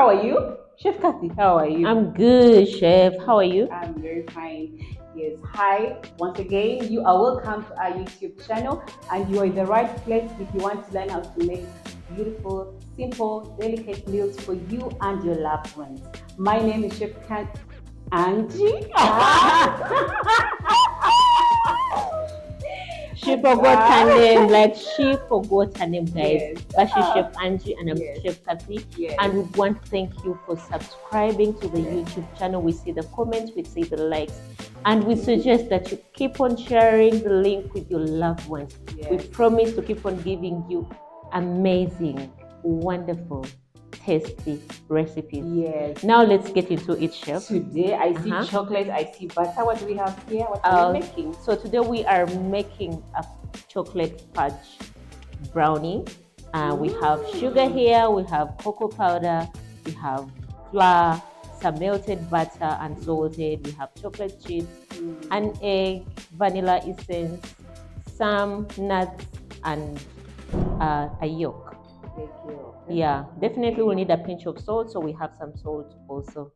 How are you? Chef Cathy, how are you? I'm good, Chef. How are you? I'm very fine. Yes, hi. Once again, you are welcome to our YouTube channel, and you are in the right place if you want to learn how to make beautiful, simple, delicate meals for you and your loved ones. My name is Chef Angie. She forgot her name, like she forgot her name, guys. Yes. But she's Chef Angie and I'm Yes. Chef Cathy. Yes. And we want to thank you for subscribing to the YouTube channel. We see the comments, we see the likes. And we suggest that you keep on sharing the link with your loved ones. Yes. We promise to keep on giving you amazing, wonderful, tasty recipes. Yes. Now let's get into it, Chef. Today I see chocolate, I see butter. What do we have here? What are we making? So today we are making a chocolate fudge brownie. We have sugar here, we have cocoa powder, we have flour, some melted butter and salted, we have chocolate chips, an egg, vanilla essence, some nuts, and a yolk. Yeah, definitely we'll need a pinch of salt, so we have some salt also.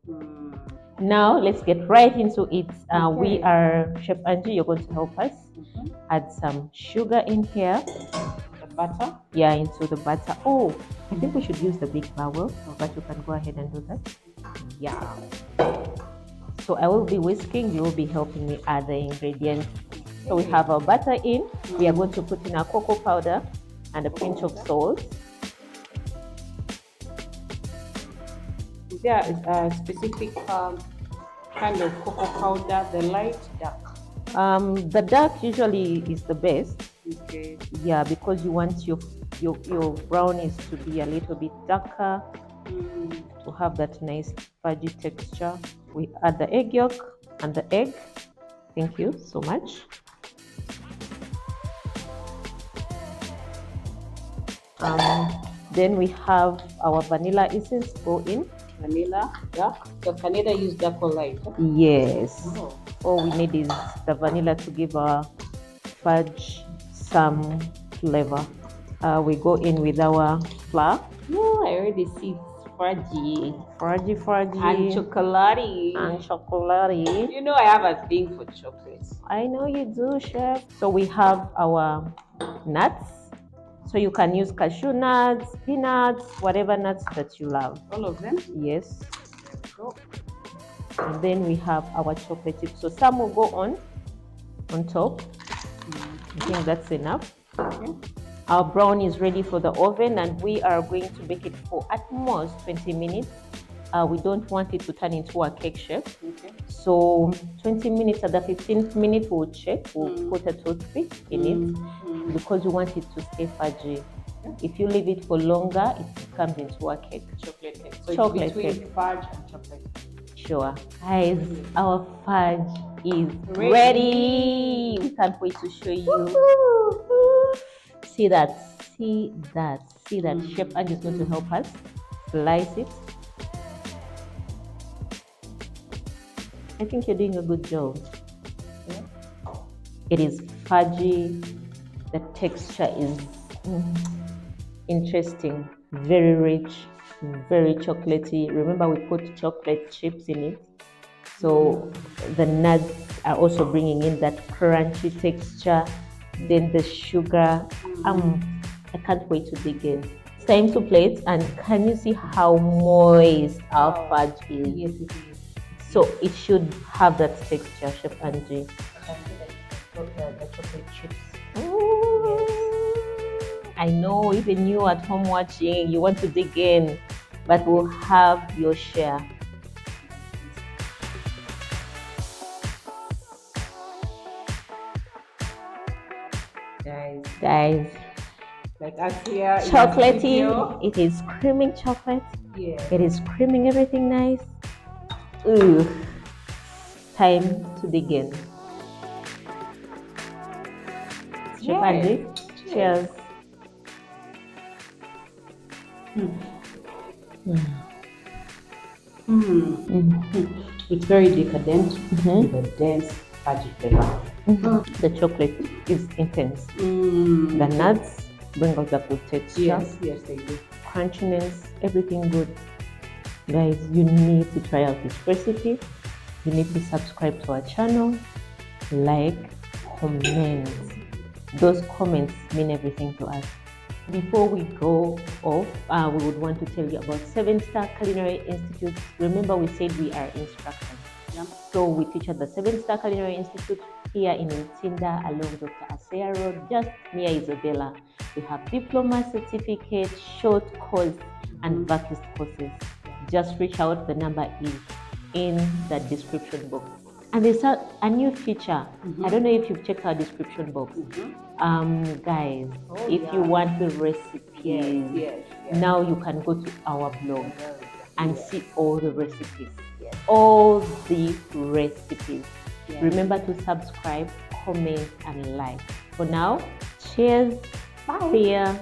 Now let's get right into it. We are Chef Angie, you're going to help us add some sugar in here. The butter? Yeah, into the butter. Oh, I think we should use the big bowl, but you can go ahead and do that. Yeah. So I will be whisking, you will be helping me add the ingredients. So we have our butter in. We are going to put in our cocoa powder and a pinch of salt. Is there a specific kind of cocoa powder, the light, dark? The dark usually is the best. Okay. Yeah, because you want your brownies to be a little bit darker, to have that nice fudgy texture. We add the egg yolk and the egg. Thank you so much. Then we have our vanilla essence go in. Vanilla, dark. So can either use dark or light? Yes. Oh. All we need is the vanilla to give our fudge some flavor. We go in with our flour. Oh, I already see fudgy. Fudgy. And chocolate. And chocolate. You know I have a thing for chocolates. I know you do, Chef. So we have our nuts. So you can use cashew nuts, peanuts, whatever nuts that you love. All of them? Yes. And then we have our chocolate chips. So some will go on top. I think that's enough. Okay. Our brownie is ready for the oven and we are going to bake it for at most 20 minutes. We don't want it to turn into a cake, Chef. Okay. So 20 minutes, at the 15th minute we'll check. We'll put a toothpick in it because we want it to stay fudgy. If you leave it for longer, it comes into a cake. Chocolate cake. So Chocolate it's between cake. fudge and chocolate. Sure. Guys, our fudge is ready. We can't wait to show you. See that. Chef Angie is going to help us slice it. I think you're doing a good job. Yeah. It is fudgy. The texture is interesting, very rich, very chocolatey. Remember, we put chocolate chips in it. So the nuts are also bringing in that crunchy texture. Then the sugar. I can't wait to dig in. It's time to plate, and can you see how moist our fudge is? Yes, it is. So it should have that texture, Chef Angie. The chocolate chips. Yes. I know even you at home watching, you want to dig in, but we'll have your share. Guys, like us here. chocolatey. It is creaming chocolate. Yeah. It is creaming everything nice. Ooh, time to begin. Chef Angie, cheers. It's very decadent with a dense fudgy flavor. The chocolate is intense. The nuts bring out the good texture. Yes, they do. Crunchiness, everything good. Guys, you need to try out this recipe. You need to subscribe to our channel, like, comment. Those comments mean everything to us. Before we go off, we would want to tell you about 7-Star Culinary Institute. Remember, we said we are instructors. Yeah. So we teach at the 7-Star Culinary Institute here in Ntinda along Dr. Asea Road, just near Isabella. We have diploma, certificate, short course, and vacant courses. Just reach out. The number is in the description box. And there's a new feature. I don't know if you've checked our description box. Guys, if you want the recipes, now you can go to our blog and see all the recipes. All the recipes. Remember to subscribe, comment, and like. For now, cheers. Bye. See ya.